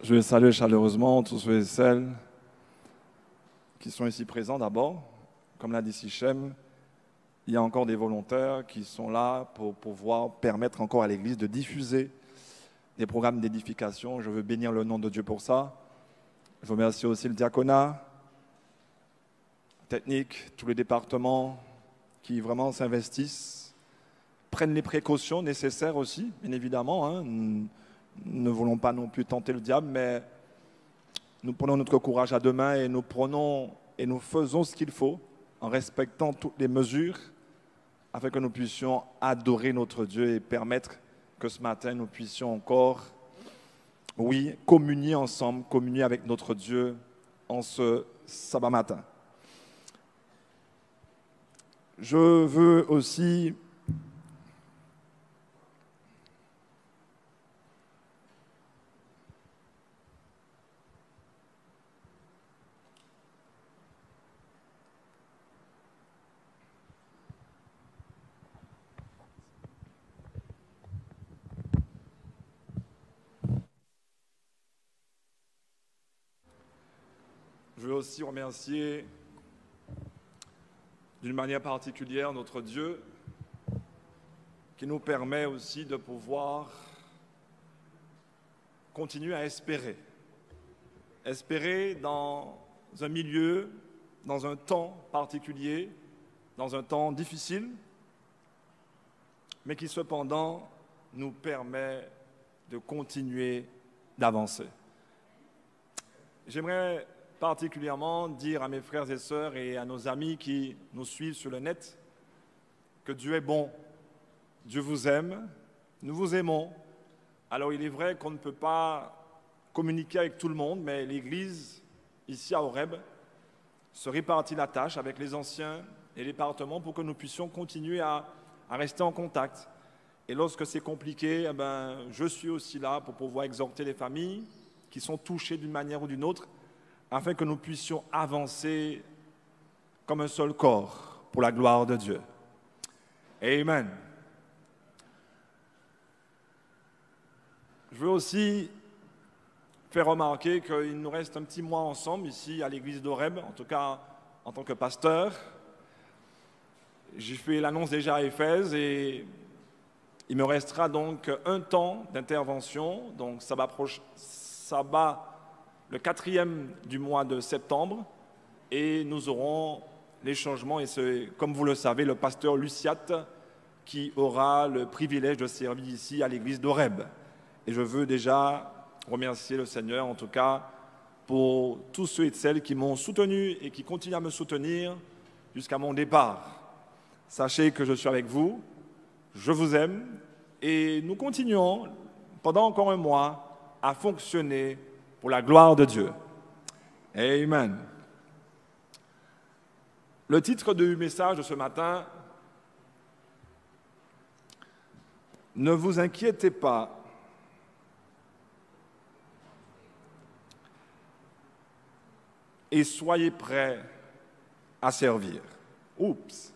Je vais saluer chaleureusement tous ceux et celles qui sont ici présents d'abord. Comme l'a dit Sichem, il y a encore des volontaires qui sont là pour pouvoir permettre encore à l'Église de diffuser des programmes d'édification. Je veux bénir le nom de Dieu pour ça. Je remercie aussi le diaconat, technique, tous les départements qui vraiment s'investissent, prennent les précautions nécessaires aussi, bien évidemment. Nous ne voulons pas non plus tenter le diable, mais nous prenons notre courage à deux mains et nous faisons ce qu'il faut en respectant toutes les mesures afin que nous puissions adorer notre Dieu et permettre que ce matin nous puissions encore, communier ensemble, communier avec notre Dieu en ce sabbat matin. Je veux aussi remercier d'une manière particulière notre Dieu qui nous permet aussi de pouvoir continuer à espérer. Espérer dans un milieu, dans un temps particulier, dans un temps difficile, mais qui cependant nous permet de continuer d'avancer. J'aimerais particulièrement dire à mes frères et sœurs et à nos amis qui nous suivent sur le net que Dieu est bon, Dieu vous aime, nous vous aimons. Alors il est vrai qu'on ne peut pas communiquer avec tout le monde, mais l'Église, ici à Horeb, se répartit la tâche avec les anciens et les départements pour que nous puissions continuer à rester en contact. Et lorsque c'est compliqué, je suis aussi là pour pouvoir exhorter les familles qui sont touchées d'une manière ou d'une autre, afin que nous puissions avancer comme un seul corps pour la gloire de Dieu. Amen. Je veux aussi faire remarquer qu'il nous reste un petit mois ensemble ici à l'église d'Horeb, en tout cas en tant que pasteur. J'ai fait l'annonce déjà à Éphèse et il me restera donc un temps d'intervention, donc sabbat le 4e du mois de septembre, et nous aurons les changements, et c'est, comme vous le savez, le pasteur Luciat qui aura le privilège de servir ici à l'église d'Horeb. Et je veux déjà remercier le Seigneur, en tout cas, pour tous ceux et celles qui m'ont soutenu et qui continuent à me soutenir jusqu'à mon départ. Sachez que je suis avec vous, je vous aime, et nous continuons pendant encore un mois à fonctionner pour la gloire de Dieu. Amen. Le titre du message de ce matin, « Ne vous inquiétez pas, et soyez prêts à servir. » Oups.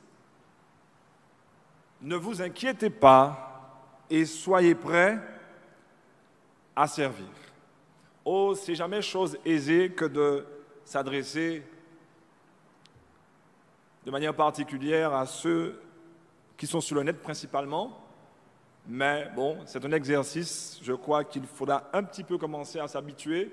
Ne vous inquiétez pas, et soyez prêts à servir. Oh, c'est jamais chose aisée que de s'adresser de manière particulière à ceux qui sont sur le net principalement. Mais bon, c'est un exercice, je crois qu'il faudra un petit peu commencer à s'habituer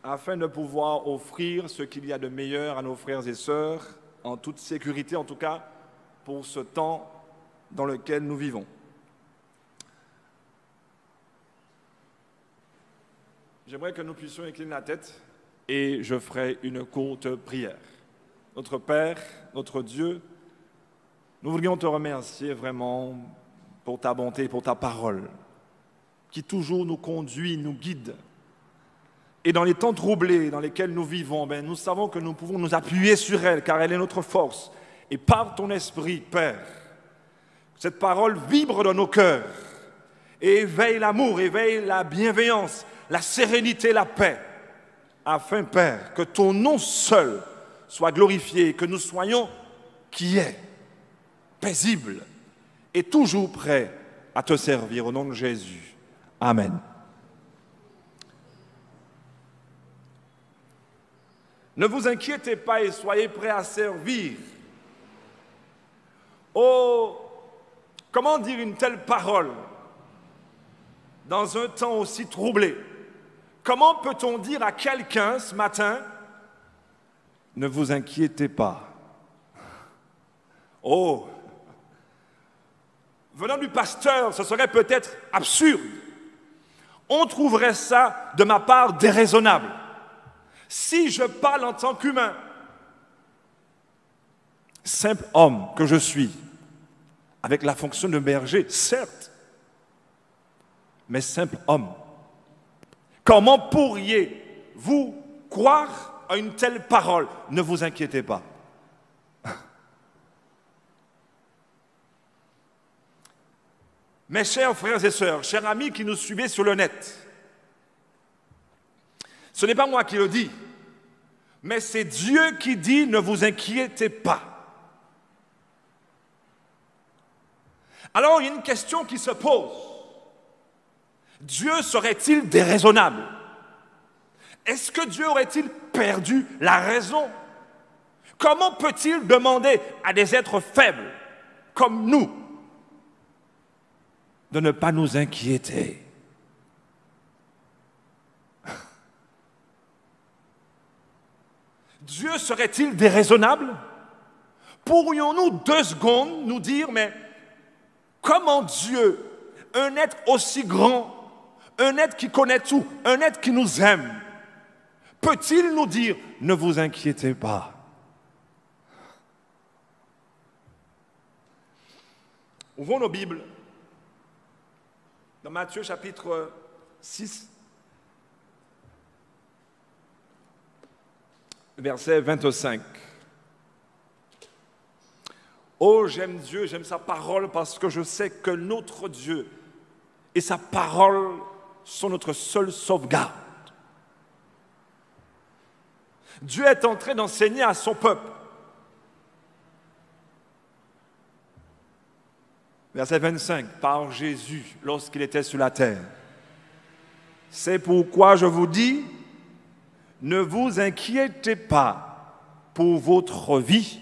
afin de pouvoir offrir ce qu'il y a de meilleur à nos frères et sœurs, en toute sécurité, en tout cas pour ce temps dans lequel nous vivons. J'aimerais que nous puissions incliner la tête et je ferai une courte prière. Notre Père, notre Dieu, nous voulions te remercier vraiment pour ta bonté et pour ta parole qui toujours nous conduit, nous guide. Et dans les temps troublés dans lesquels nous vivons, nous savons que nous pouvons nous appuyer sur elle car elle est notre force. Et par ton esprit, Père, cette parole vibre dans nos cœurs et éveille l'amour, éveille la bienveillance, la sérénité, la paix, afin, Père, que ton nom seul soit glorifié, que nous soyons qui est, paisibles et toujours prêts à te servir au nom de Jésus. Amen. Ne vous inquiétez pas et soyez prêts à servir. Oh, comment dire une telle parole dans un temps aussi troublé? Comment peut-on dire à quelqu'un ce matin, ne vous inquiétez pas? Oh, venant du pasteur, ce serait peut-être absurde. On trouverait ça, de ma part, déraisonnable. Si je parle en tant qu'humain, simple homme que je suis, avec la fonction de berger, certes, mais simple homme, comment pourriez-vous croire à une telle parole? Ne vous inquiétez pas. Mes chers frères et sœurs, chers amis qui nous suivez sur le net, ce n'est pas moi qui le dis, mais c'est Dieu qui dit « ne vous inquiétez pas ». Alors, il y a une question qui se pose. Dieu serait-il déraisonnable? Est-ce que Dieu aurait-il perdu la raison? Comment peut-il demander à des êtres faibles comme nous de ne pas nous inquiéter? Dieu serait-il déraisonnable? Pourrions-nous 2 secondes nous dire, mais comment Dieu, un être aussi grand, un être qui connaît tout, un être qui nous aime, peut-il nous dire, ne vous inquiétez pas? Ouvrons nos Bibles dans Matthieu chapitre 6, verset 25. Oh, j'aime Dieu, j'aime sa parole parce que je sais que notre Dieu et sa parole sont notre seule sauvegarde. Dieu est en train d'enseigner à son peuple. Verset 25, par Jésus, lorsqu'il était sur la terre. C'est pourquoi je vous dis, ne vous inquiétez pas pour votre vie.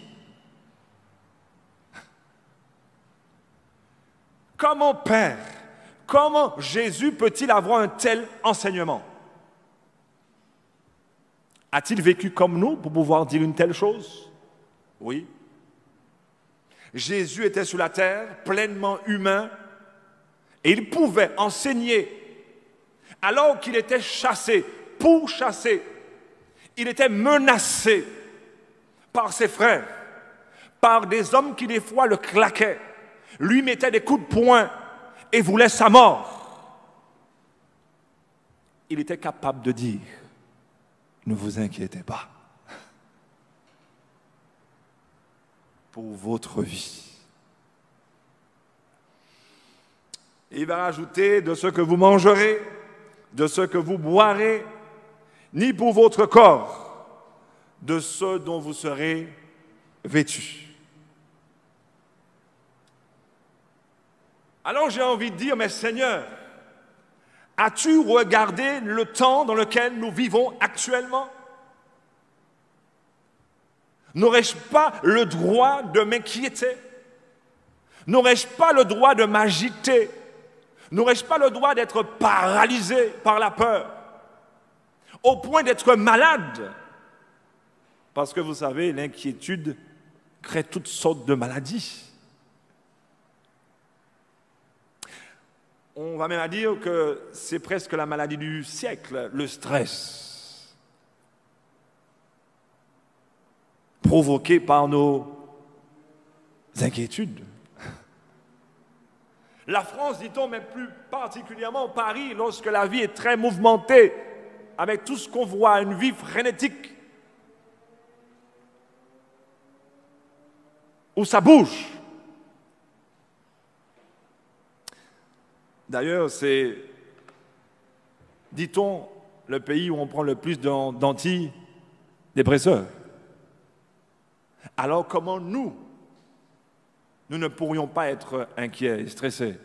Comment Père, comment Jésus peut-il avoir un tel enseignement? A-t-il vécu comme nous pour pouvoir dire une telle chose? Oui. Jésus était sur la terre, pleinement humain, et il pouvait enseigner alors qu'il était chassé, pourchassé. Il était menacé par ses frères, par des hommes qui des fois le claquaient, lui mettaient des coups de poing et voulaient sa mort. Il était capable de dire, ne vous inquiétez pas pour votre vie. Il va rajouter de ce que vous mangerez, de ce que vous boirez, ni pour votre corps, de ce dont vous serez vêtus. Alors j'ai envie de dire, mais Seigneur, as-tu regardé le temps dans lequel nous vivons actuellement? N'aurais-je pas le droit de m'inquiéter? N'aurais-je pas le droit de m'agiter? N'aurais-je pas le droit d'être paralysé par la peur? Au point d'être malade? Parce que vous savez, l'inquiétude crée toutes sortes de maladies. On va même dire que c'est presque la maladie du siècle, le stress, provoqué par nos inquiétudes. La France, dit-on, mais plus particulièrement Paris, lorsque la vie est très mouvementée, avec tout ce qu'on voit, une vie frénétique, où ça bouge. D'ailleurs, c'est, dit-on, le pays où on prend le plus d'antidépresseurs. Alors comment nous ne pourrions pas être inquiets et stressés?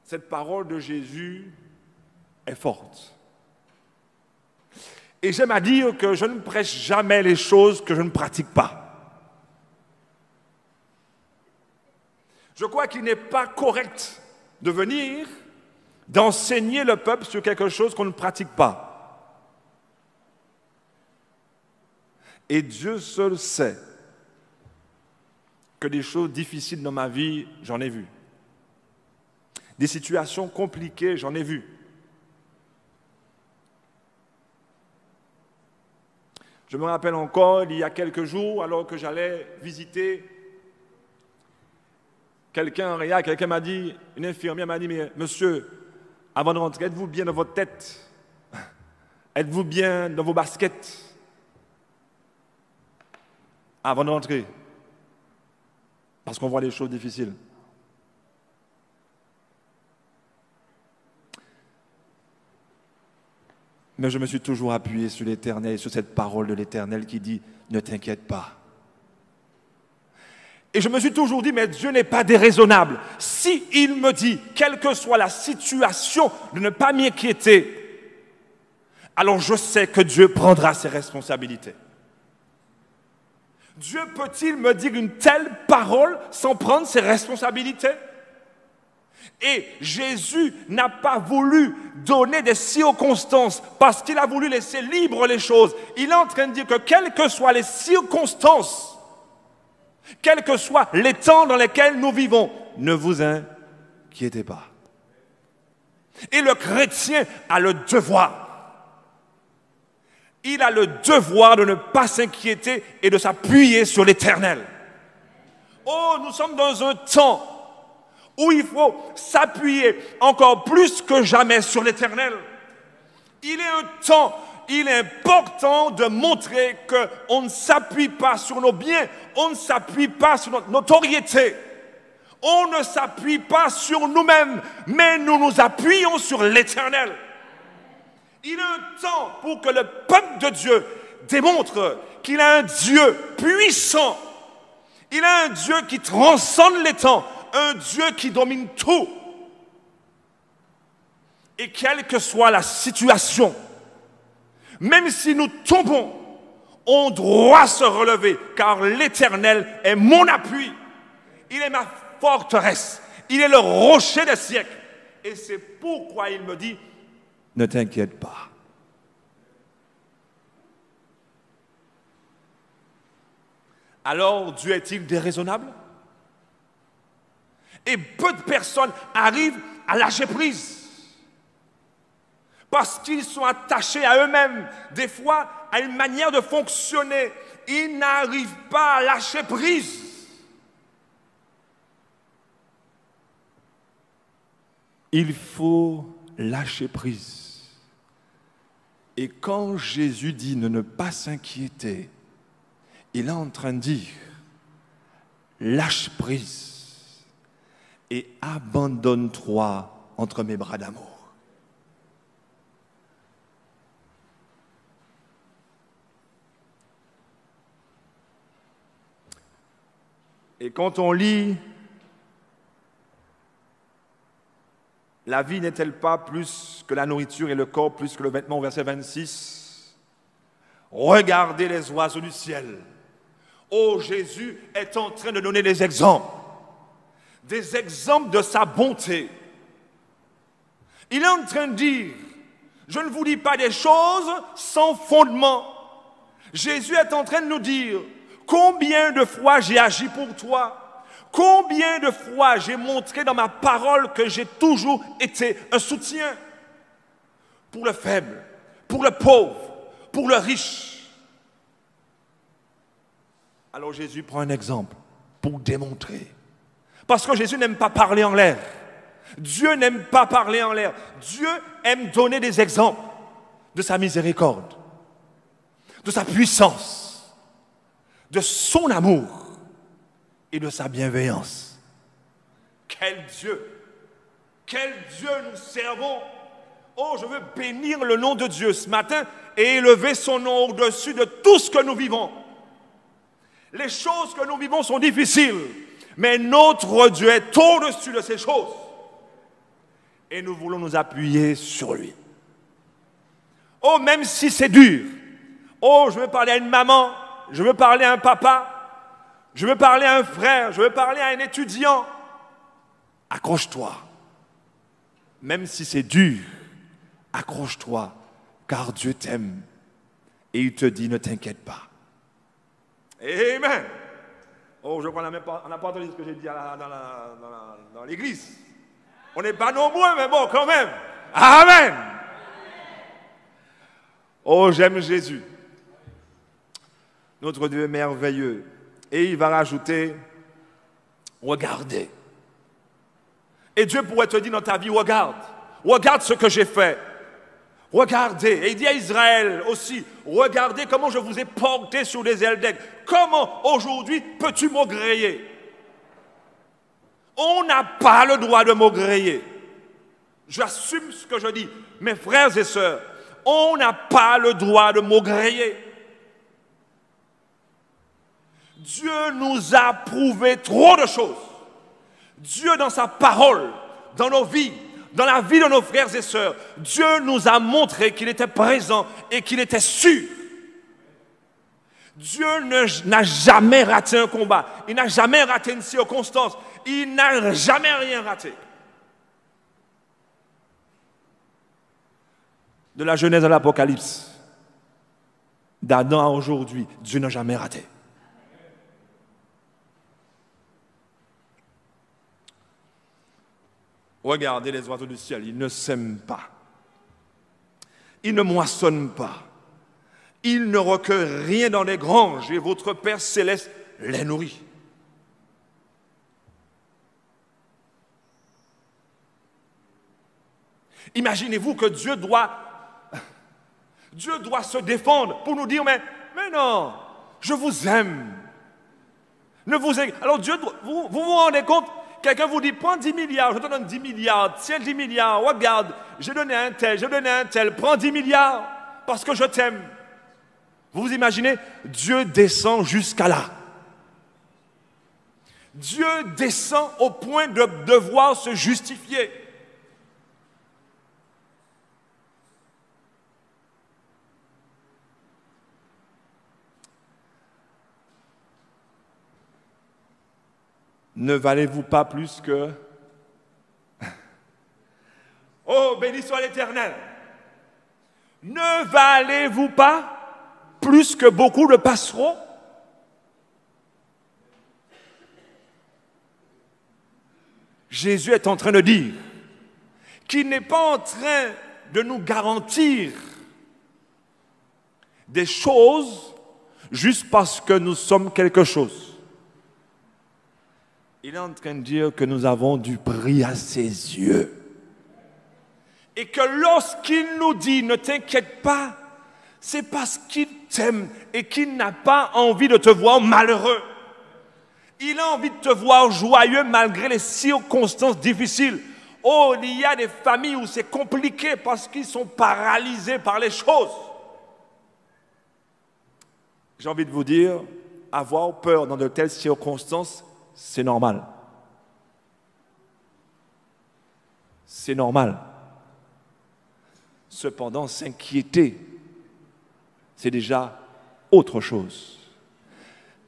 Cette parole de Jésus est forte. Et j'aime à dire que je ne prêche jamais les choses que je ne pratique pas. Je crois qu'il n'est pas correct de venir, d'enseigner le peuple sur quelque chose qu'on ne pratique pas. Et Dieu seul sait que des choses difficiles dans ma vie, j'en ai vu. Des situations compliquées, j'en ai vu. Je me rappelle encore, il y a quelques jours, alors que j'allais visiter quelqu'un en réa, quelqu'un m'a dit, une infirmière m'a dit, mais monsieur, avant de rentrer, êtes-vous bien dans votre tête? Êtes-vous bien dans vos baskets? Avant de rentrer. Parce qu'on voit des choses difficiles. Mais je me suis toujours appuyé sur l'Éternel, sur cette parole de l'Éternel qui dit « Ne t'inquiète pas ». Et je me suis toujours dit « Mais Dieu n'est pas déraisonnable. Si il me dit, quelle que soit la situation, de ne pas m'inquiéter, alors je sais que Dieu prendra ses responsabilités. » Dieu peut-il me dire une telle parole sans prendre ses responsabilités? Et Jésus n'a pas voulu donner des circonstances parce qu'il a voulu laisser libre les choses. Il est en train de dire que quelles que soient les circonstances, quels que soient les temps dans lesquels nous vivons, ne vous inquiétez pas. Et le chrétien a le devoir. Il a le devoir de ne pas s'inquiéter et de s'appuyer sur l'Éternel. Oh, nous sommes dans un temps où il faut s'appuyer encore plus que jamais sur l'Éternel. Il est un temps, il est important de montrer qu'on ne s'appuie pas sur nos biens, on ne s'appuie pas sur notre notoriété, on ne s'appuie pas sur nous-mêmes, mais nous nous appuyons sur l'Éternel. Il est un temps pour que le peuple de Dieu démontre qu'il a un Dieu puissant, il a un Dieu qui transcende les temps, un Dieu qui domine tout. Et quelle que soit la situation, même si nous tombons, on doit se relever, car l'Éternel est mon appui. Il est ma forteresse. Il est le rocher des siècles. Et c'est pourquoi il me dit, ne t'inquiète pas. Alors, Dieu est-il déraisonnable? Et peu de personnes arrivent à lâcher prise. Parce qu'ils sont attachés à eux-mêmes, des fois à une manière de fonctionner. Ils n'arrivent pas à lâcher prise. Il faut lâcher prise. Et quand Jésus dit de ne pas s'inquiéter, il est en train de dire, lâche prise. Et abandonne-toi entre mes bras d'amour. Et quand on lit, la vie n'est-elle pas plus que la nourriture et le corps plus que le vêtement, au verset 26, regardez les oiseaux du ciel. Oh, Jésus est en train de donner des exemples de sa bonté. Il est en train de dire, je ne vous dis pas des choses sans fondement. Jésus est en train de nous dire, combien de fois j'ai agi pour toi, combien de fois j'ai montré dans ma parole que j'ai toujours été un soutien pour le faible, pour le pauvre, pour le riche. Alors Jésus prend un exemple pour démontrer. Parce que Jésus n'aime pas parler en l'air. Dieu n'aime pas parler en l'air. Dieu aime donner des exemples de sa miséricorde, de sa puissance, de son amour et de sa bienveillance. Quel Dieu nous servons. Oh, je veux bénir le nom de Dieu ce matin et élever son nom au-dessus de tout ce que nous vivons. Les choses que nous vivons sont difficiles. Mais notre Dieu est au-dessus de ces choses. Et nous voulons nous appuyer sur lui. Oh, même si c'est dur. Oh, je veux parler à une maman, je veux parler à un papa, je veux parler à un frère, je veux parler à un étudiant. Accroche-toi. Même si c'est dur, accroche-toi, car Dieu t'aime. Et il te dit, ne t'inquiète pas. Amen. Oh, je crois qu'on n'a pas entendu ce que j'ai dit dans l'église. On n'est pas nombreux, mais bon, quand même. Amen. Oh, j'aime Jésus. Notre Dieu est merveilleux. Et il va rajouter, regardez. Et Dieu pourrait te dire dans ta vie, regarde. Regarde ce que j'ai fait. Regardez. Et il dit à Israël aussi, regardez comment je vous ai porté sur les ailes d'aigle. Comment aujourd'hui peux-tu maugréer? On n'a pas le droit de maugréer. J'assume ce que je dis. Mes frères et sœurs, on n'a pas le droit de maugréer. Dieu nous a prouvé trop de choses. Dieu dans sa parole, dans nos vies, dans la vie de nos frères et sœurs, Dieu nous a montré qu'il était présent et qu'il était sûr. Dieu n'a jamais raté un combat, il n'a jamais raté une circonstance, il n'a jamais rien raté. De la Genèse à l'Apocalypse, d'Adam à aujourd'hui, Dieu n'a jamais raté. Regardez les oiseaux du ciel, ils ne sèment pas, ils ne moissonnent pas, ils ne recueillent rien dans les granges et votre Père céleste les nourrit. Imaginez-vous que Dieu doit se défendre pour nous dire, mais non, je vous aime. Alors Dieu, vous vous rendez compte? Quelqu'un vous dit, prends 10 milliards, je te donne 10 milliards, tiens 10 milliards, regarde, j'ai donné un tel, prends 10 milliards, parce que je t'aime. Vous vous imaginez? Dieu descend jusqu'à là. Dieu descend au point de devoir se justifier. Ne valez-vous pas plus que... Oh, béni soit l'Éternel. Ne valez-vous pas plus que beaucoup de passereaux? Jésus est en train de dire qu'il n'est pas en train de nous garantir des choses juste parce que nous sommes quelque chose. Il est en train de dire que nous avons du prix à ses yeux. Et que lorsqu'il nous dit « ne t'inquiète pas », c'est parce qu'il t'aime et qu'il n'a pas envie de te voir malheureux. Il a envie de te voir joyeux malgré les circonstances difficiles. Oh, il y a des familles où c'est compliqué parce qu'ils sont paralysés par les choses. J'ai envie de vous dire, avoir peur dans de telles circonstances, c'est normal. C'est normal. Cependant, s'inquiéter, c'est déjà autre chose.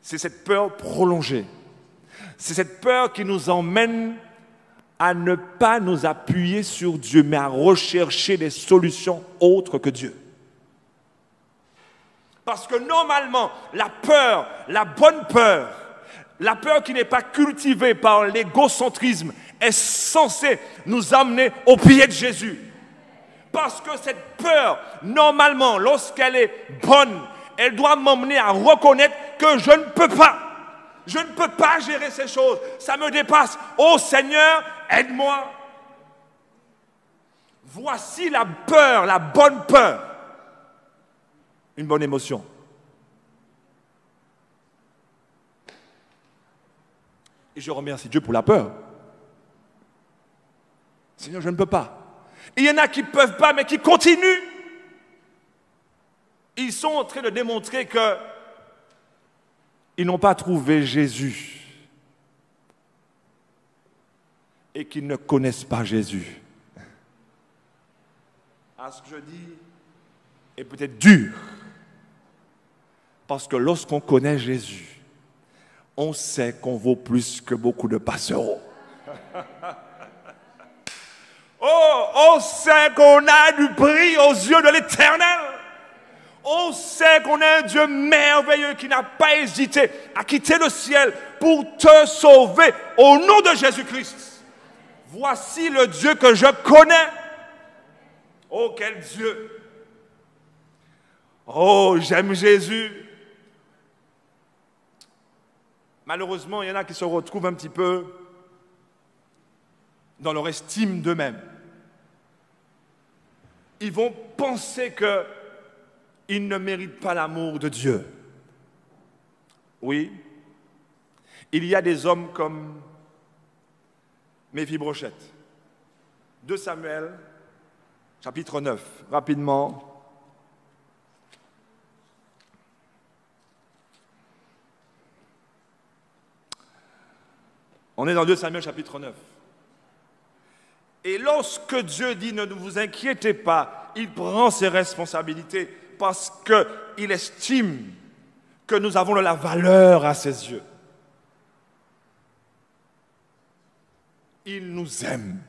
C'est cette peur prolongée. C'est cette peur qui nous emmène à ne pas nous appuyer sur Dieu, mais à rechercher des solutions autres que Dieu. Parce que normalement, la peur, la bonne peur, la peur qui n'est pas cultivée par l'égocentrisme est censée nous amener au pied de Jésus. Parce que cette peur, normalement, lorsqu'elle est bonne, elle doit m'emmener à reconnaître que je ne peux pas. Je ne peux pas gérer ces choses. Ça me dépasse. Oh Seigneur, aide-moi. Voici la peur, la bonne peur. Une bonne émotion. Et je remercie Dieu pour la peur. Seigneur, je ne peux pas. Il y en a qui ne peuvent pas, mais qui continuent. Ils sont en train de démontrer qu'ils n'ont pas trouvé Jésus et qu'ils ne connaissent pas Jésus. À ce que je dis, est peut-être dur. Parce que lorsqu'on connaît Jésus, on sait qu'on vaut plus que beaucoup de passereaux. Oh, on sait qu'on a du prix aux yeux de l'Éternel. On sait qu'on a un Dieu merveilleux qui n'a pas hésité à quitter le ciel pour te sauver au nom de Jésus-Christ. Voici le Dieu que je connais. Oh, quel Dieu! Oh, j'aime Jésus. Malheureusement, il y en a qui se retrouvent un petit peu dans leur estime d'eux-mêmes. Ils vont penser qu'ils ne méritent pas l'amour de Dieu. Oui, il y a des hommes comme Méphi-Brochette. 2 Samuel, chapitre 9, rapidement. On est dans 2 Samuel, chapitre 9. Et lorsque Dieu dit « Ne vous inquiétez pas », il prend ses responsabilités parce qu'il estime que nous avons de la valeur à ses yeux. Il nous aime.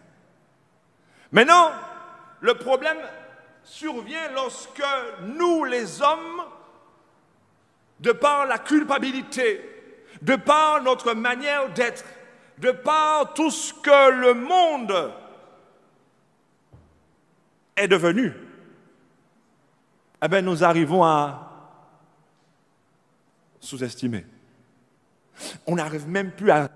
Maintenant, le problème survient lorsque nous, les hommes, de par la culpabilité, de par notre manière d'être, de par tout ce que le monde est devenu, eh bien, nous arrivons à sous-estimer. On n'arrive même plus à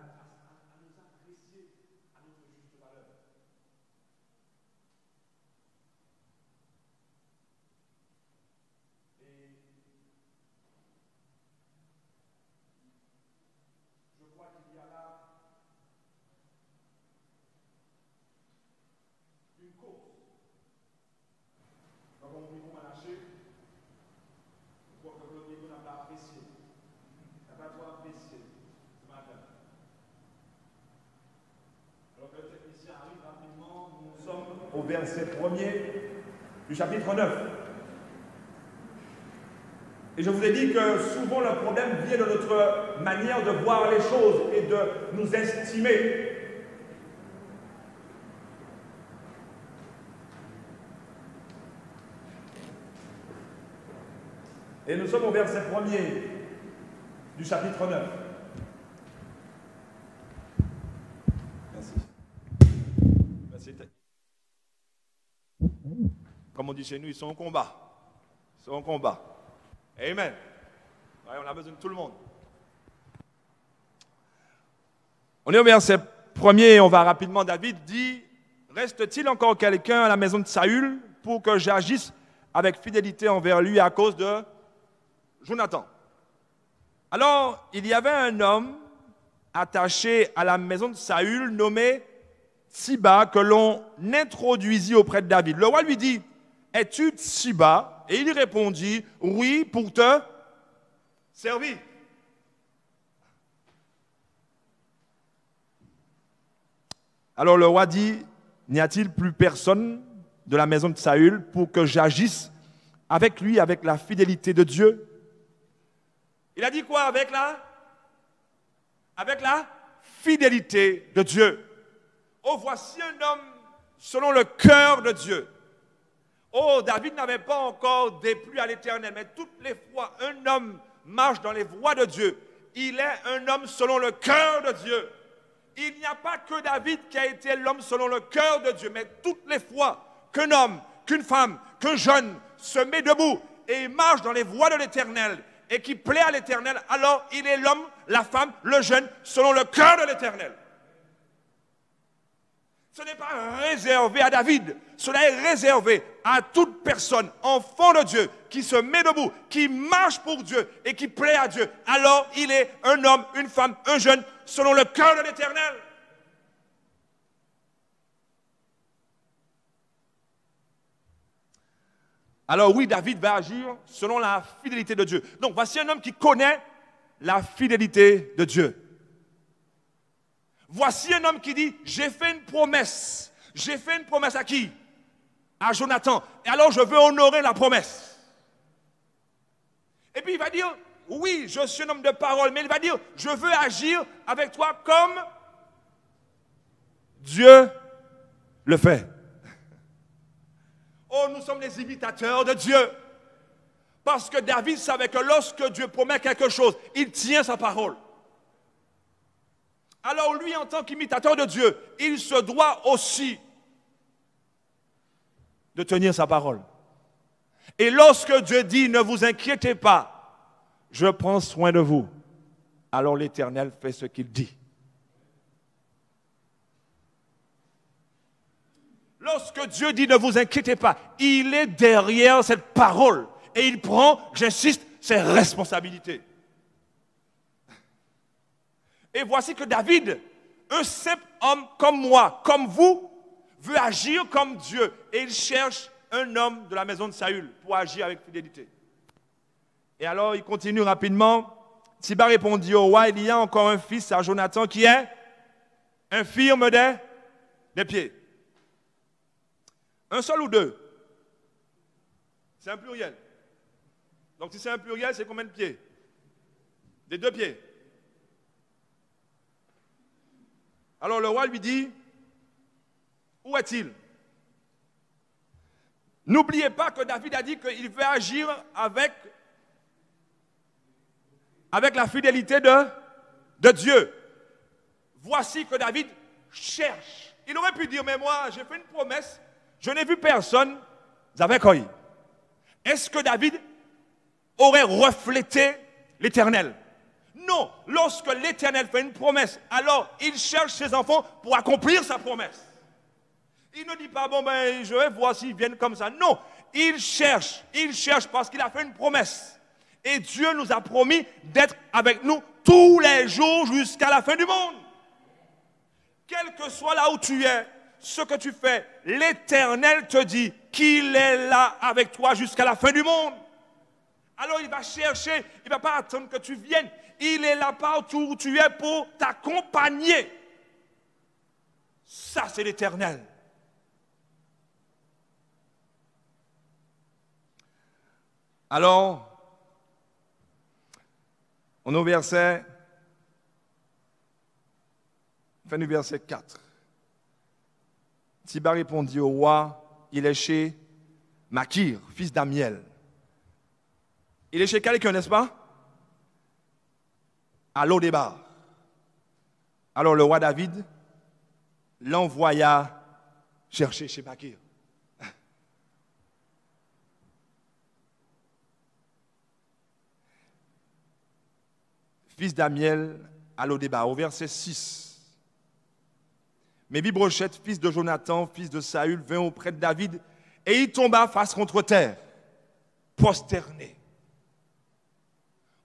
au verset 1er du chapitre 9. Et je vous ai dit que souvent le problème vient de notre manière de voir les choses et de nous estimer. Et nous sommes au verset 1er du chapitre 9. Merci. Merci. Comme on dit chez nous, ils sont au combat. Ils sont au combat. Amen. Ouais, on a besoin de tout le monde. On est au verset 1er et on va rapidement. David dit, reste-t-il encore quelqu'un à la maison de Saül pour que j'agisse avec fidélité envers lui à cause de Jonathan? Alors, il y avait un homme attaché à la maison de Saül nommé Tsiba que l'on introduisit auprès de David. Le roi lui dit, es-tu Tsiba? Et il répondit, oui, pour te servir. Alors le roi dit, n'y a-t-il plus personne de la maison de Saül pour que j'agisse avec lui, avec la fidélité de Dieu? Il a dit quoi avec la fidélité de Dieu. Oh, voici un homme selon le cœur de Dieu. Oh, David n'avait pas encore déplu à l'Éternel, mais toutes les fois un homme marche dans les voies de Dieu, il est un homme selon le cœur de Dieu. Il n'y a pas que David qui a été l'homme selon le cœur de Dieu, mais toutes les fois qu'un homme, qu'une femme, qu'un jeune se met debout et marche dans les voies de l'Éternel et qui plaît à l'Éternel, alors il est l'homme, la femme, le jeune selon le cœur de l'Éternel. Ce n'est pas réservé à David, cela est réservé à toute personne, enfant de Dieu, qui se met debout, qui marche pour Dieu et qui plaît à Dieu. Alors il est un homme, une femme, un jeune, selon le cœur de l'Éternel. Alors oui, David va agir selon la fidélité de Dieu. Donc voici un homme qui connaît la fidélité de Dieu. Voici un homme qui dit, j'ai fait une promesse. J'ai fait une promesse à qui? À Jonathan. Et alors je veux honorer la promesse. Et puis il va dire, oui, je suis un homme de parole, mais il va dire, je veux agir avec toi comme Dieu le fait. Oh, nous sommes les imitateurs de Dieu. Parce que David savait que lorsque Dieu promet quelque chose, il tient sa parole. Alors lui, en tant qu'imitateur de Dieu, il se doit aussi de tenir sa parole. Et lorsque Dieu dit, ne vous inquiétez pas, je prends soin de vous, alors l'Éternel fait ce qu'il dit. Lorsque Dieu dit, ne vous inquiétez pas, il est derrière cette parole. Et il prend, j'insiste, ses responsabilités. Et voici que David, un simple homme comme moi, comme vous, veut agir comme Dieu. Et il cherche un homme de la maison de Saül pour agir avec fidélité. Et alors il continue rapidement. Siba répondit au roi, il y a encore un fils à Jonathan qui est infirme des pieds. Un seul ou deux? C'est un pluriel. Donc si c'est un pluriel, c'est combien de pieds? Des 2 pieds. Alors le roi lui dit, où est-il? N'oubliez pas que David a dit qu'il veut agir avec la fidélité de Dieu. Voici que David cherche. Il aurait pu dire, mais moi, j'ai fait une promesse, je n'ai vu personne, avec quoi? Est-ce que David aurait reflété l'Éternel? Non, lorsque l'Éternel fait une promesse, alors il cherche ses enfants pour accomplir sa promesse. Il ne dit pas, bon ben je vais voir s'ils viennent comme ça. Non, il cherche parce qu'il a fait une promesse. Et Dieu nous a promis d'être avec nous tous les jours jusqu'à la fin du monde. Quel que soit là où tu es, ce que tu fais, l'Éternel te dit qu'il est là avec toi jusqu'à la fin du monde. Alors il va chercher, il ne va pas attendre que tu viennes. Il est là partout où tu es pour t'accompagner. Ça, c'est l'Éternel. Alors, on est au verset, fin du verset 4. Siba répondit au roi, il est chez Makir, fils d'Amiel. Il est chez quelqu'un, n'est-ce pas? À Lo-Débar. Alors le roi David l'envoya chercher chez Makir. Fils d'Amiel à Lo-Débar, au verset 6. Méphibosheth, fils de Jonathan, fils de Saül, vint auprès de David et il tomba face contre terre, prosterné.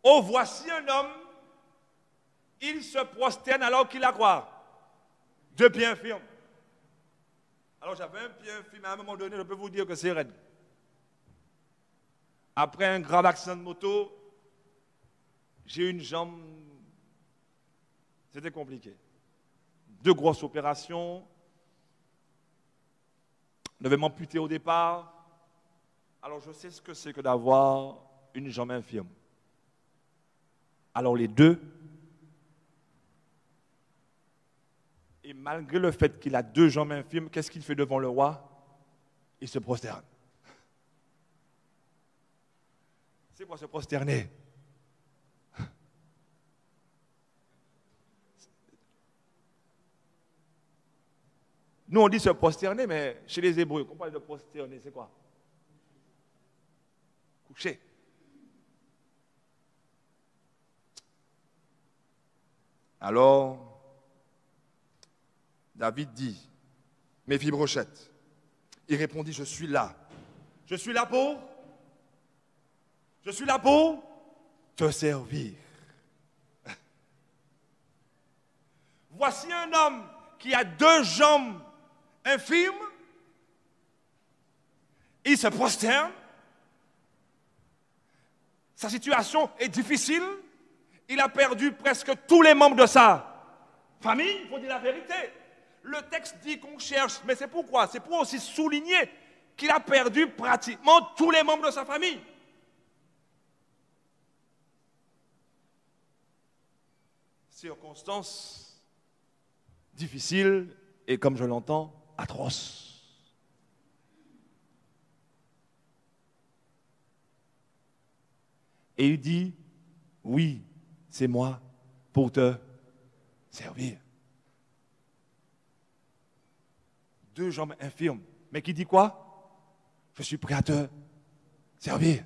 Oh, voici un homme, il se prosterne alors qu'il a quoi? 2 pieds infirmes. Alors j'avais un pied infirme, à un moment donné, je peux vous dire que c'est raide. Après un grave accident de moto, j'ai une jambe, c'était compliqué. 2 grosses opérations, je devais m'amputer au départ. Alors je sais ce que c'est que d'avoir une jambe infirme. Alors les 2, et malgré le fait qu'il a 2 jambes infirmes, qu'est-ce qu'il fait devant le roi? Il se prosterne. C'est quoi se prosterner? Nous, on dit se prosterner, mais chez les Hébreux, quand on parle de prosterner, c'est quoi? Coucher. Alors, David dit, Méphibosheth, il répondit, je suis là. Je suis là pour te servir. Voici un homme qui a 2 jambes infirmes, il se prosterne, sa situation est difficile, il a perdu presque tous les membres de sa famille, il faut dire la vérité. Le texte dit qu'on cherche, mais c'est pourquoi? C'est pour aussi souligner qu'il a perdu pratiquement tous les membres de sa famille. circonstances difficiles et, comme je l'entends, atroces. Et il dit, oui, c'est moi pour te servir. Deux jambes infirmes, mais qui dit quoi? Je suis prêt à te servir.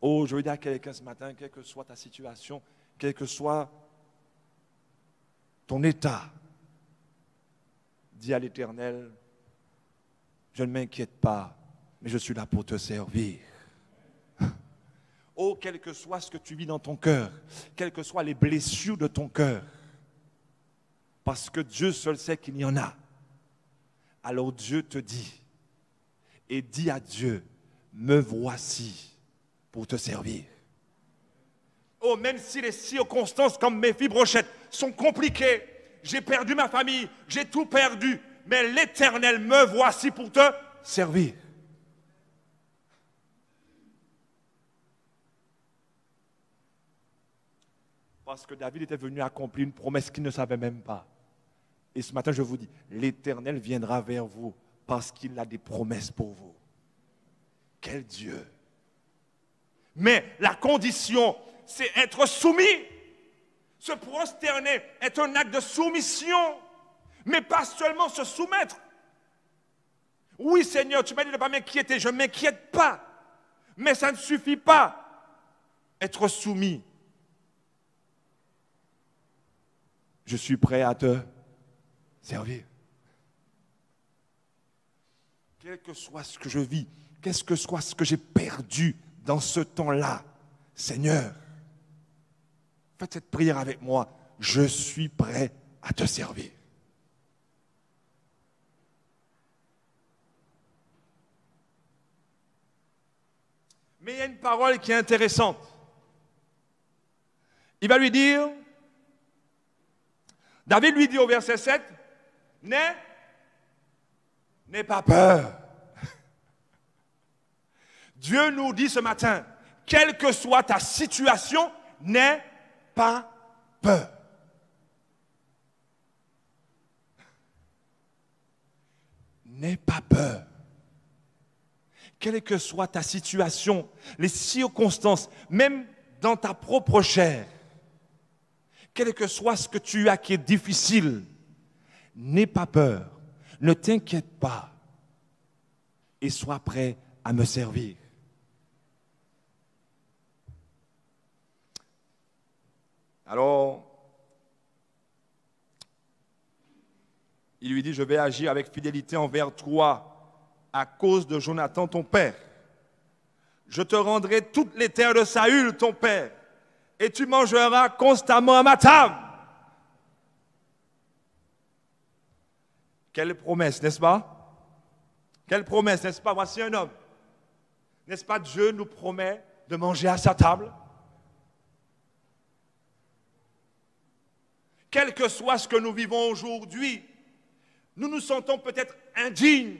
Oh, je veux dire à quelqu'un ce matin, quelle que soit ta situation, quel que soit ton état, dis à l'Éternel, je ne m'inquiète pas, mais je suis là pour te servir. Oh, quel que soit ce que tu vis dans ton cœur, quelles que soient les blessures de ton cœur, parce que Dieu seul sait qu'il y en a. Alors Dieu te dit, et dis à Dieu, me voici pour te servir. Oh, même si les circonstances comme Méphi-Brochette sont compliquées, j'ai perdu ma famille, j'ai tout perdu, mais l'Éternel, me voici pour te servir. Parce que David était venu accomplir une promesse qu'il ne savait même pas. Et ce matin, je vous dis, l'Éternel viendra vers vous parce qu'il a des promesses pour vous. Quel Dieu! Mais la condition, c'est être soumis. Se prosterner est un acte de soumission, mais pas seulement se soumettre. Oui, Seigneur, tu m'as dit de ne pas m'inquiéter, je ne m'inquiète pas. Mais ça ne suffit pas. Être soumis. Je suis prêt à te servir. Quel que soit ce que je vis, quel que soit ce que j'ai perdu dans ce temps-là, Seigneur, faites cette prière avec moi. Je suis prêt à te servir. Mais il y a une parole qui est intéressante. Il va lui dire, David lui dit au verset 7, n'aie pas peur. Dieu nous dit ce matin, quelle que soit ta situation, n'aie pas peur. N'aie pas peur. Quelle que soit ta situation, les circonstances, même dans ta propre chair, quel que soit ce que tu as qui est difficile, n'aie pas peur, ne t'inquiète pas et sois prêt à me servir. Alors, il lui dit, je vais agir avec fidélité envers toi à cause de Jonathan, ton père. Je te rendrai toutes les terres de Saül, ton père, et tu mangeras constamment à ma table. Quelle promesse, n'est-ce pas? Quelle promesse, n'est-ce pas? Voici un homme. N'est-ce pas, Dieu nous promet de manger à sa table? Quel que soit ce que nous vivons aujourd'hui, nous nous sentons peut-être indignes.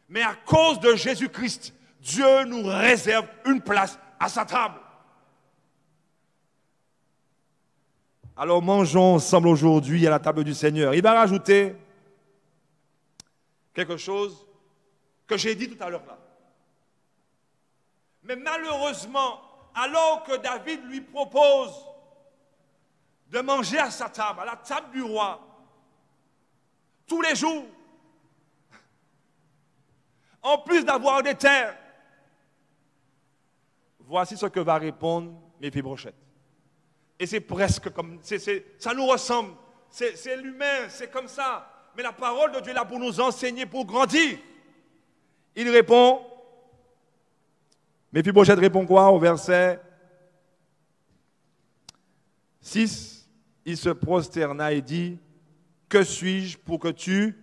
Mais à cause de Jésus-Christ, Dieu nous réserve une place à sa table. Alors mangeons ensemble aujourd'hui à la table du Seigneur. Il va rajouter quelque chose que j'ai dit tout à l'heure là. Mais malheureusement, alors que David lui propose de manger à sa table, à la table du roi, tous les jours, en plus d'avoir des terres, voici ce que va répondre Méphi-Brochette. Et c'est presque comme, ça nous ressemble, c'est l'humain, c'est comme ça. Mais la parole de Dieu est là pour nous enseigner, pour grandir. Il répond, Méphi-Brochette répond quoi au verset 6? Il se prosterna et dit, que suis-je pour que tu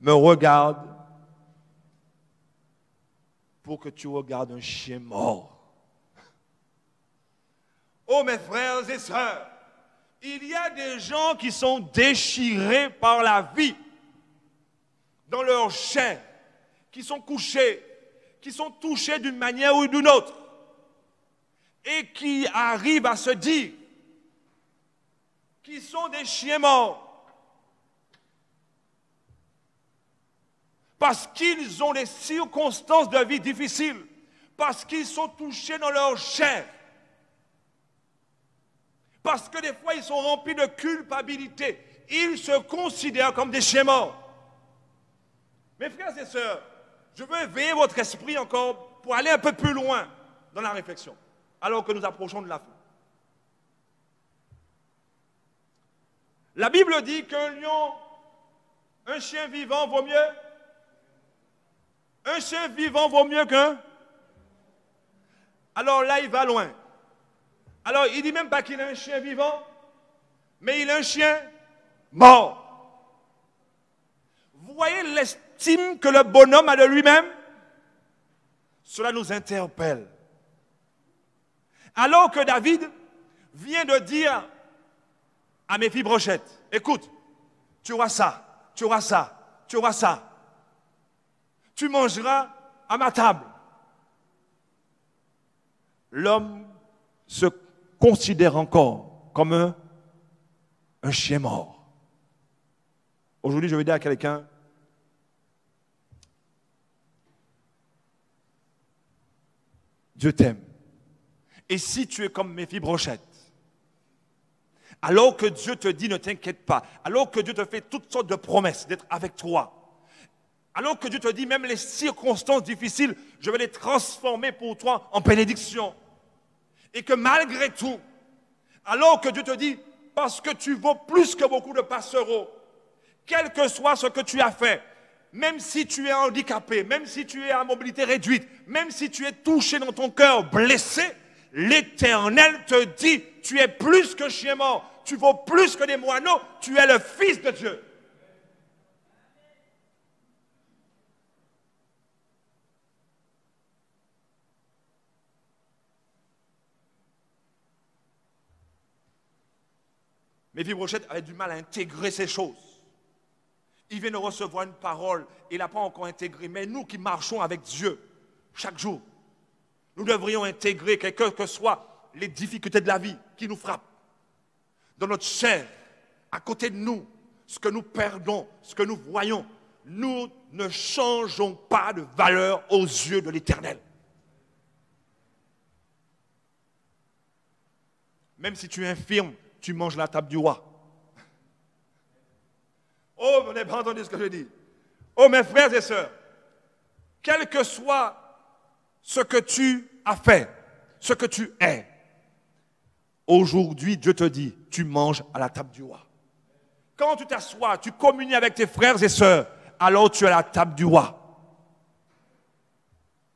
me regardes, pour que tu regardes un chien mort? Oh mes frères et sœurs, il y a des gens qui sont déchirés par la vie, dans leur chair, qui sont couchés, qui sont touchés d'une manière ou d'une autre. et qui arrivent à se dire qu'ils sont des chiens morts parce qu'ils ont des circonstances de vie difficiles, parce qu'ils sont touchés dans leur chair, parce que des fois ils sont remplis de culpabilité, ils se considèrent comme des chiens morts. Mes frères et sœurs, je veux éveiller votre esprit encore pour aller un peu plus loin dans la réflexion, alors que nous approchons de la fin. La Bible dit qu'un lion, un chien vivant vaut mieux. Un chien vivant vaut mieux qu'un. Alors là, il va loin. Alors, il ne dit même pas qu'il est un chien vivant, mais il est un chien mort. Vous voyez l'estime que le bonhomme a de lui-même? Cela nous interpelle. Alors que David vient de dire à Méphi-Brochette, écoute, tu auras ça, tu auras ça, tu auras ça. Tu mangeras à ma table. L'homme se considère encore comme un chien mort. Aujourd'hui, je vais dire à quelqu'un, Dieu t'aime. Et si tu es comme Méphi-Brochette, alors que Dieu te dit ne t'inquiète pas, alors que Dieu te fait toutes sortes de promesses d'être avec toi, alors que Dieu te dit même les circonstances difficiles, je vais les transformer pour toi en bénédiction. Et que malgré tout, alors que Dieu te dit, parce que tu vaux plus que beaucoup de passereaux, quel que soit ce que tu as fait, même si tu es handicapé, même si tu es à mobilité réduite, même si tu es touché dans ton cœur, blessé, l'Éternel te dit, tu es plus que chien mort, tu vaux plus que des moineaux, tu es le Fils de Dieu. Méphi-Brochette avait du mal à intégrer ces choses. Il vient de recevoir une parole, il n'a pas encore intégré. Mais nous qui marchons avec Dieu chaque jour, nous devrions intégrer, quelles que soient les difficultés de la vie qui nous frappent, dans notre chair, à côté de nous, ce que nous perdons, ce que nous voyons, nous ne changeons pas de valeur aux yeux de l'Éternel. Même si tu es infirme, tu manges la table du roi. Oh, vous n'avez pas entendu ce que je dis. Oh, mes frères et sœurs, quel que soit ce que tu as fait, ce que tu es, aujourd'hui, Dieu te dit, tu manges à la table du roi. Quand tu t'assois, tu communies avec tes frères et sœurs, alors tu es à la table du roi.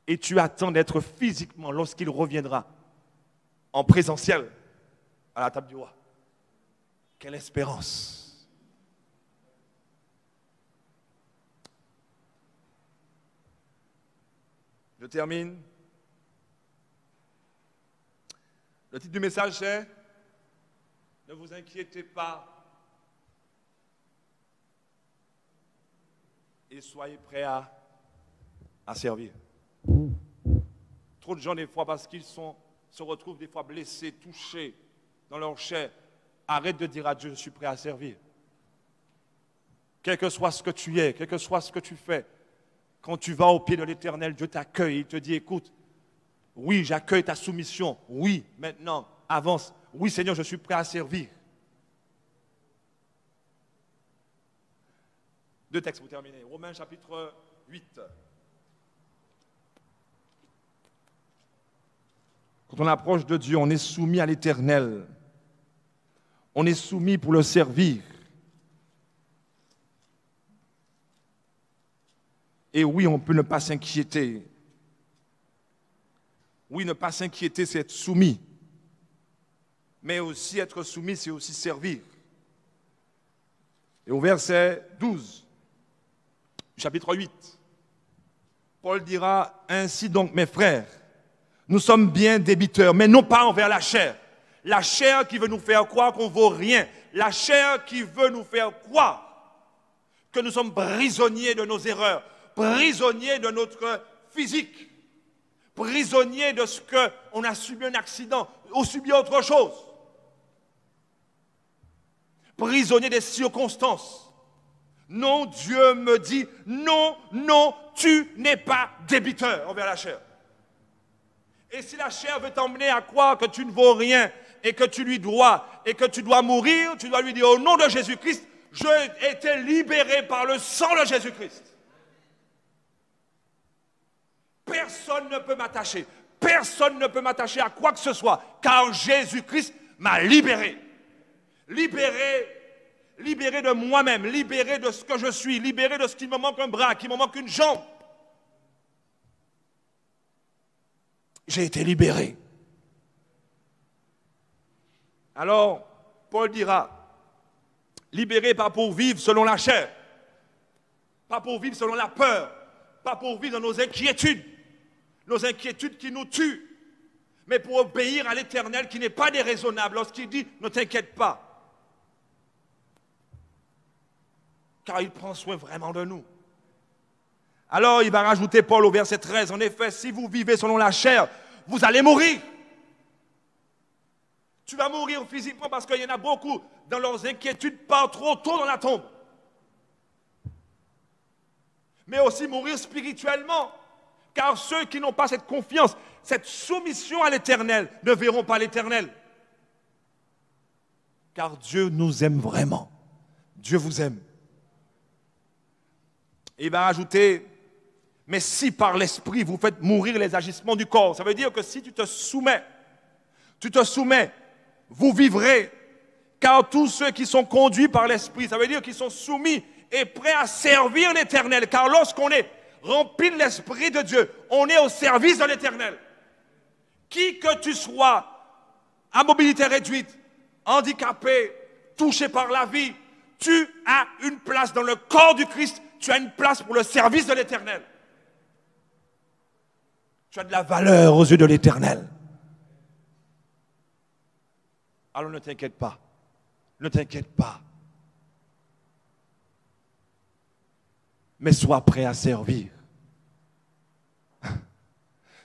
Et tu attends d'être physiquement, lorsqu'il reviendra, en présentiel, à la table du roi. Quelle espérance! Je termine. Le titre du message c'est « Ne vous inquiétez pas et soyez prêts à servir. » Trop de gens des fois parce qu'ils se retrouvent des fois blessés, touchés dans leur chair, arrête de dire à Dieu, je suis prêt à servir. Quel que soit ce que tu es, quel que soit ce que tu fais, quand tu vas au pied de l'Éternel, Dieu t'accueille, il te dit, écoute, oui, j'accueille ta soumission, oui, maintenant, avance, oui Seigneur, je suis prêt à servir. Deux textes pour terminer, Romains chapitre 8. Quand on approche de Dieu, on est soumis à l'Éternel. On est soumis pour le servir. Et oui, on peut ne pas s'inquiéter. Oui, ne pas s'inquiéter, c'est être soumis. Mais aussi être soumis, c'est aussi servir. Et au verset 12, chapitre 8, Paul dira, ainsi donc, mes frères, nous sommes bien débiteurs, mais non pas envers la chair. La chair qui veut nous faire croire qu'on ne vaut rien. La chair qui veut nous faire croire que nous sommes prisonniers de nos erreurs, prisonniers de notre physique, prisonniers de ce qu'on a subi un accident ou subi autre chose. Prisonniers des circonstances. Non, Dieu me dit, non, non, tu n'es pas débiteur envers la chair. Et si la chair veut t'emmener à croire que tu ne vaux rien et que tu lui dois et que tu dois mourir, tu dois lui dire au nom de Jésus-Christ, j'ai été libéré par le sang de Jésus-Christ. Personne ne peut m'attacher. Personne ne peut m'attacher à quoi que ce soit, car Jésus-Christ m'a libéré. Libéré de moi-même, libéré de ce que je suis, libéré de ce qu'il me manque un bras, qu'il me manque une jambe. J'ai été libéré. Alors, Paul dira, libéré pas pour vivre selon la chair, pas pour vivre selon la peur, pas pour vivre dans nos inquiétudes qui nous tuent, mais pour obéir à l'Éternel qui n'est pas déraisonnable lorsqu'il dit, ne t'inquiète pas, car il prend soin vraiment de nous. Alors il va rajouter Paul au verset 13, en effet, si vous vivez selon la chair, vous allez mourir. Tu vas mourir physiquement parce qu'il y en a beaucoup dans leurs inquiétudes partent trop tôt dans la tombe. Mais aussi mourir spirituellement, car ceux qui n'ont pas cette confiance, cette soumission à l'Éternel, ne verront pas l'Éternel. Car Dieu nous aime vraiment. Dieu vous aime. Et il va rajouter, mais si par l'esprit vous faites mourir les agissements du corps, ça veut dire que si tu te soumets, vous vivrez. Car tous ceux qui sont conduits par l'esprit, ça veut dire qu'ils sont soumis et prêts à servir l'Éternel. Car lorsqu'on est rempli de l'Esprit de Dieu, on est au service de l'Éternel. Qui que tu sois, à mobilité réduite, handicapé, touché par la vie, tu as une place dans le corps du Christ, tu as une place pour le service de l'Éternel. Tu as de la valeur aux yeux de l'Éternel. Alors ne t'inquiète pas. Ne t'inquiète pas. Mais sois prêt à servir.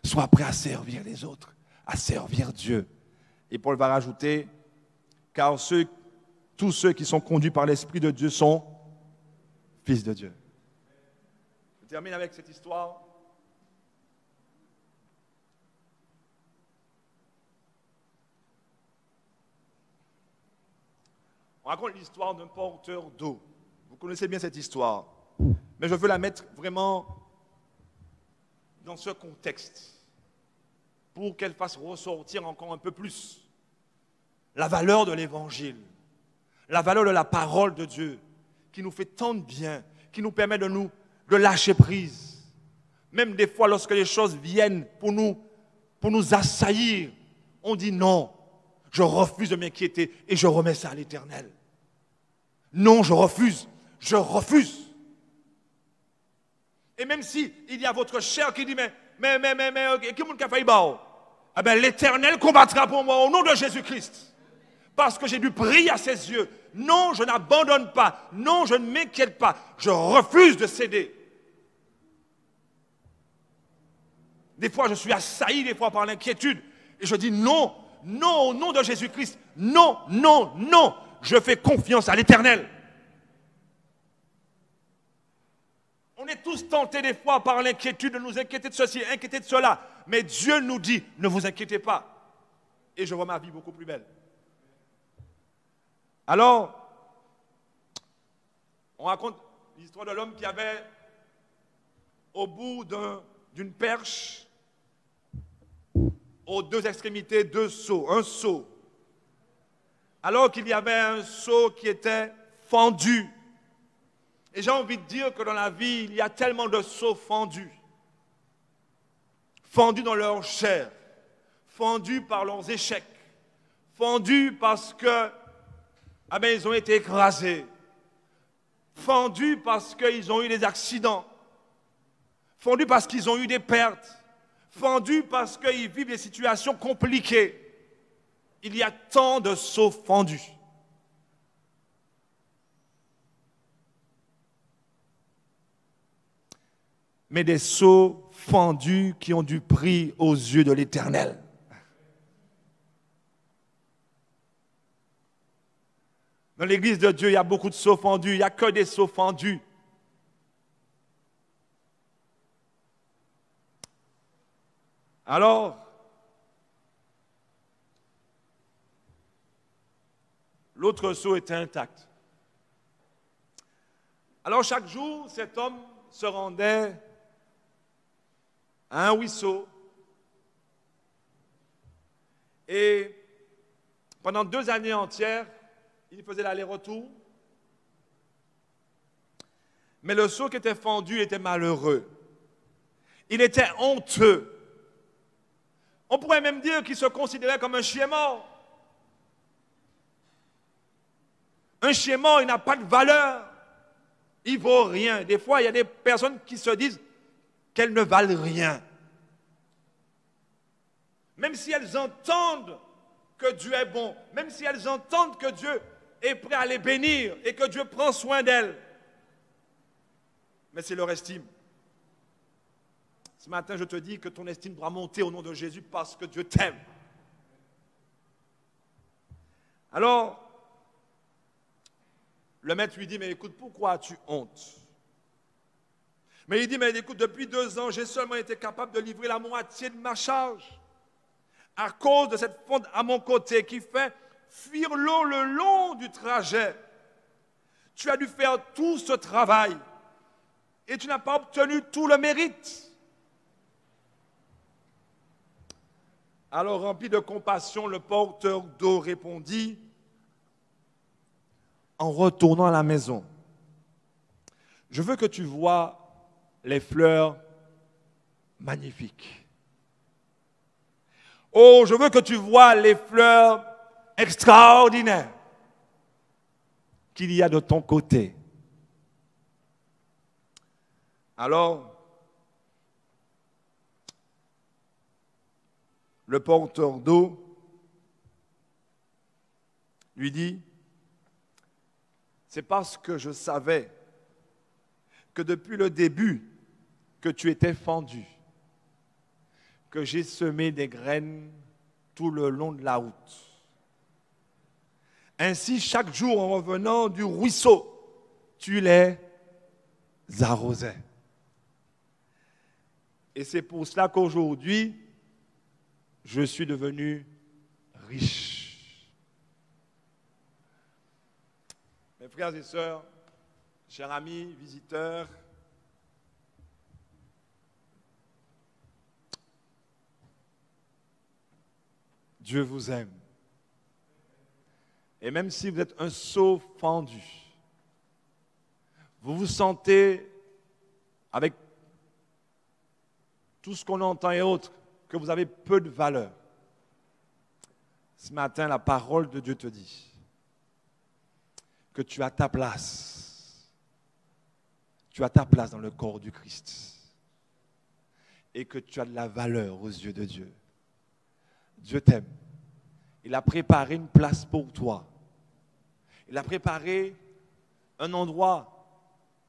Sois prêt à servir les autres, à servir Dieu. Et Paul va rajouter, car tous ceux qui sont conduits par l'Esprit de Dieu sont fils de Dieu. Je termine avec cette histoire. On raconte l'histoire d'un porteur d'eau. Vous connaissez bien cette histoire. Mais je veux la mettre vraiment dans ce contexte pour qu'elle fasse ressortir encore un peu plus la valeur de l'Évangile, la valeur de la parole de Dieu qui nous fait tant de bien, qui nous permet de lâcher prise. Même des fois, lorsque les choses viennent pour nous assaillir, on dit non, je refuse de m'inquiéter et je remets ça à l'Éternel. Non, je refuse. Et même si il y a votre chair qui dit, mais, qui m'a fait eh bien, l'Éternel combattra pour moi au nom de Jésus-Christ. Parce que j'ai dû prier à ses yeux. Non, je n'abandonne pas. Non, je ne m'inquiète pas. Je refuse de céder. Des fois, je suis assailli, des fois, par l'inquiétude. Et je dis non, non, au nom de Jésus-Christ. Non, non, non. Je fais confiance à l'Éternel. On est tous tentés des fois par l'inquiétude de nous inquiéter de ceci, inquiéter de cela. Mais Dieu nous dit, ne vous inquiétez pas. Et je vois ma vie beaucoup plus belle. Alors, on raconte l'histoire de l'homme qui avait au bout d'une perche, aux deux extrémités, deux seaux, un seau. Alors qu'il y avait un seau qui était fendu. Et j'ai envie de dire que dans la vie, il y a tellement de seaux fendus. Fendus dans leur chair, fendus par leurs échecs, fendus parce que ils ont été écrasés, fendus parce qu'ils ont eu des accidents, fendus parce qu'ils ont eu des pertes, fendus parce qu'ils vivent des situations compliquées. Il y a tant de seaux fendus. Mais des seaux fendus qui ont du prix aux yeux de l'Éternel. Dans l'église de Dieu, il y a beaucoup de seaux fendus, il n'y a que des seaux fendus. Alors, l'autre seau était intact. Alors chaque jour, cet homme se rendait à un ruisseau et pendant 2 années entières, il faisait l'aller-retour. Mais le seau qui était fendu était malheureux. Il était honteux. On pourrait même dire qu'il se considérait comme un chien mort. Un chien mort, il n'a pas de valeur. Il ne vaut rien. Des fois, il y a des personnes qui se disent qu'elles ne valent rien. Même si elles entendent que Dieu est bon, même si elles entendent que Dieu est prêt à les bénir et que Dieu prend soin d'elles. Mais c'est leur estime. Ce matin, je te dis que ton estime doit monter au nom de Jésus parce que Dieu t'aime. Alors, le maître lui dit, mais écoute, pourquoi as-tu honte? Mais il dit, mais écoute, depuis 2 ans, j'ai seulement été capable de livrer la moitié de ma charge à cause de cette fonte à mon côté qui fait fuir l'eau le long du trajet. Tu as dû faire tout ce travail et tu n'as pas obtenu tout le mérite. Alors, rempli de compassion, le porteur d'eau répondit, en retournant à la maison, je veux que tu vois les fleurs magnifiques. Oh, je veux que tu vois les fleurs extraordinaires qu'il y a de ton côté. Alors, le porteur d'eau lui dit, c'est parce que je savais que depuis le début que tu étais fendu, que j'ai semé des graines tout le long de la route. Ainsi, chaque jour en revenant du ruisseau, tu les arrosais. Et c'est pour cela qu'aujourd'hui, je suis devenu riche. Mes frères et sœurs, chers amis, visiteurs, Dieu vous aime. Et même si vous êtes un seau fendu, vous vous sentez, avec tout ce qu'on entend et autres, que vous avez peu de valeur. Ce matin, la parole de Dieu te dit que tu as ta place. Tu as ta place dans le corps du Christ. Et que tu as de la valeur aux yeux de Dieu. Dieu t'aime. Il a préparé une place pour toi. Il a préparé un endroit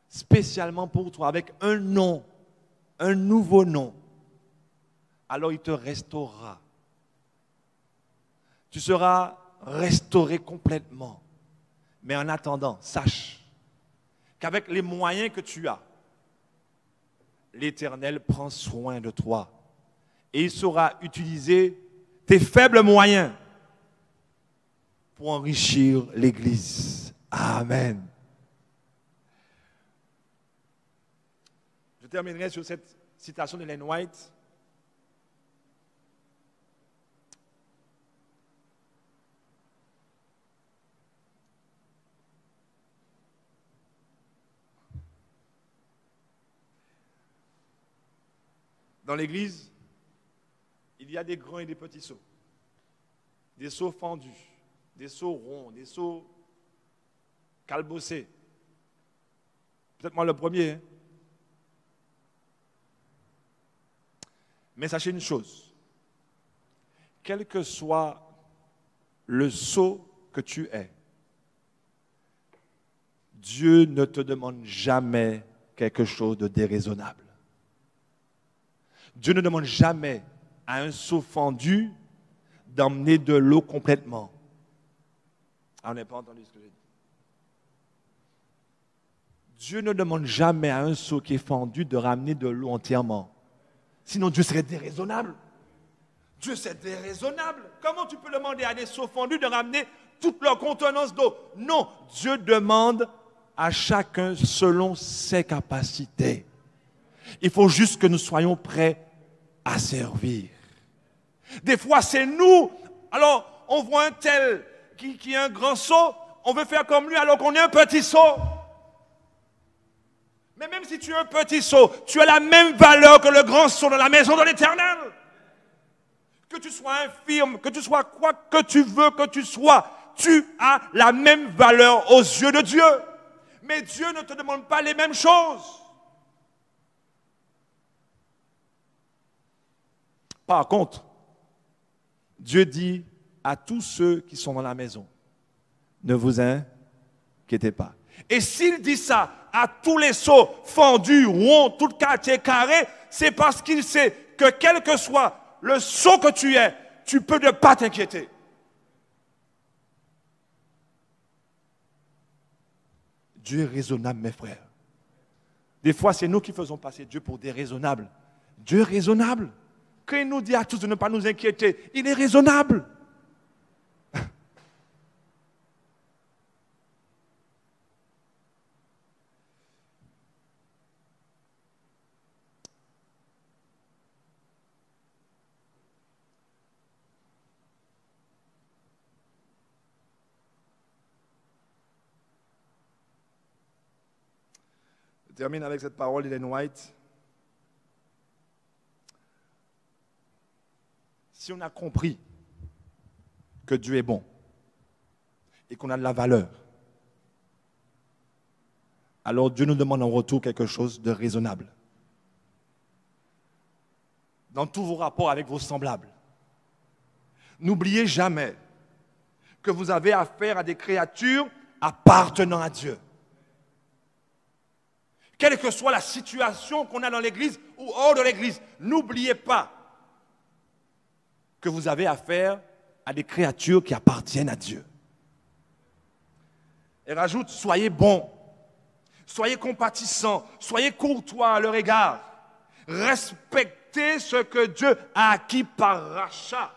spécialement pour toi, avec un nom, un nouveau nom. Alors il te restaurera. Tu seras restauré complètement. Mais en attendant, sache qu'avec les moyens que tu as, l'Éternel prend soin de toi. Et il saura utiliser tes faibles moyens pour enrichir l'Église. Amen. Je terminerai sur cette citation d'Ellen White. Dans l'Église, il y a des grands et des petits seaux. Des seaux fendus, des seaux ronds, des seaux calbossés. Peut-être moi le premier. Hein? Mais sachez une chose. Quel que soit le seau que tu es, Dieu ne te demande jamais quelque chose de déraisonnable. Dieu ne demande jamais à un seau fendu d'emmener de l'eau complètement. Ah, on n'a pas entendu ce que j'ai dit. Dieu ne demande jamais à un seau qui est fendu de ramener de l'eau entièrement. Sinon, Dieu serait déraisonnable. Dieu, c'est déraisonnable. Comment tu peux demander à des seaux fendus de ramener toute leur contenance d'eau? Non, Dieu demande à chacun selon ses capacités. Il faut juste que nous soyons prêts à servir. Des fois, c'est nous. Alors, on voit un tel qui a un grand seau, on veut faire comme lui alors qu'on est un petit seau. Mais même si tu es un petit seau, tu as la même valeur que le grand seau dans la maison de l'Éternel. Que tu sois infirme, que tu sois quoi que tu veux que tu sois, tu as la même valeur aux yeux de Dieu. Mais Dieu ne te demande pas les mêmes choses. Par contre, Dieu dit à tous ceux qui sont dans la maison, ne vous inquiétez pas. Et s'il dit ça à tous les seaux fendus, ronds, tout quartier carré, c'est parce qu'il sait que quel que soit le seau que tu es, tu peux ne pas t'inquiéter. Dieu est raisonnable, mes frères. Des fois, c'est nous qui faisons passer Dieu pour déraisonnables. Dieu est raisonnable. Quand il nous dit à tous de ne pas nous inquiéter, il est raisonnable. Je termine avec cette parole d'Ellen White. Si on a compris que Dieu est bon et qu'on a de la valeur, alors Dieu nous demande en retour quelque chose de raisonnable. Dans tous vos rapports avec vos semblables, n'oubliez jamais que vous avez affaire à des créatures appartenant à Dieu. Quelle que soit la situation qu'on a dans l'église ou hors de l'église, n'oubliez pas que vous avez affaire à des créatures qui appartiennent à Dieu. Et rajoute, soyez bons, soyez compatissants, soyez courtois à leur égard. Respectez ce que Dieu a acquis par rachat.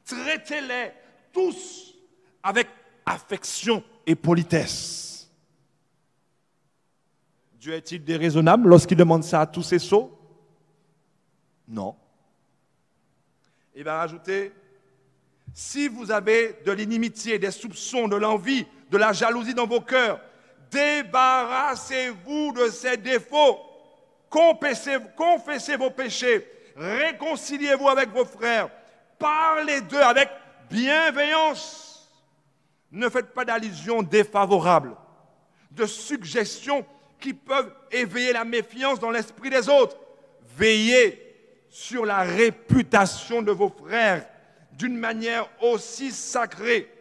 Traitez-les tous avec affection et politesse. Dieu est-il déraisonnable lorsqu'il demande ça à tous ses sceaux? Non. Il va rajouter, si vous avez de l'inimitié, des soupçons, de l'envie, de la jalousie dans vos cœurs, débarrassez-vous de ces défauts, confessez vos péchés, réconciliez-vous avec vos frères, parlez d'eux avec bienveillance. Ne faites pas d'allusions défavorables, de suggestions qui peuvent éveiller la méfiance dans l'esprit des autres. Veillez sur la réputation de vos frères d'une manière aussi sacrée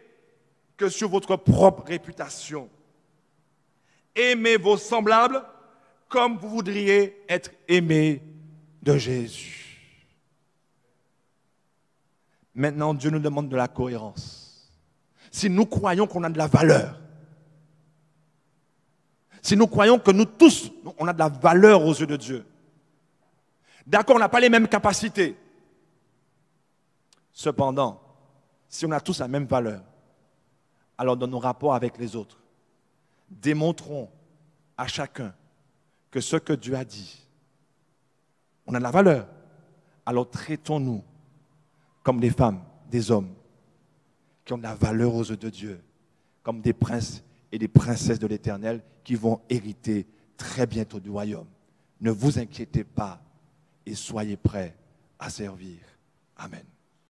que sur votre propre réputation. Aimez vos semblables comme vous voudriez être aimés de Jésus. Maintenant, Dieu nous demande de la cohérence. Si nous croyons qu'on a de la valeur, si nous croyons que nous tous, on a de la valeur aux yeux de Dieu, d'accord, on n'a pas les mêmes capacités. Cependant, si on a tous la même valeur, alors dans nos rapports avec les autres, démontrons à chacun que ce que Dieu a dit, on a de la valeur. Alors traitons-nous comme des femmes, des hommes qui ont de la valeur aux yeux de Dieu, comme des princes et des princesses de l'Éternel qui vont hériter très bientôt du royaume. Ne vous inquiétez pas et soyez prêts à servir. Amen.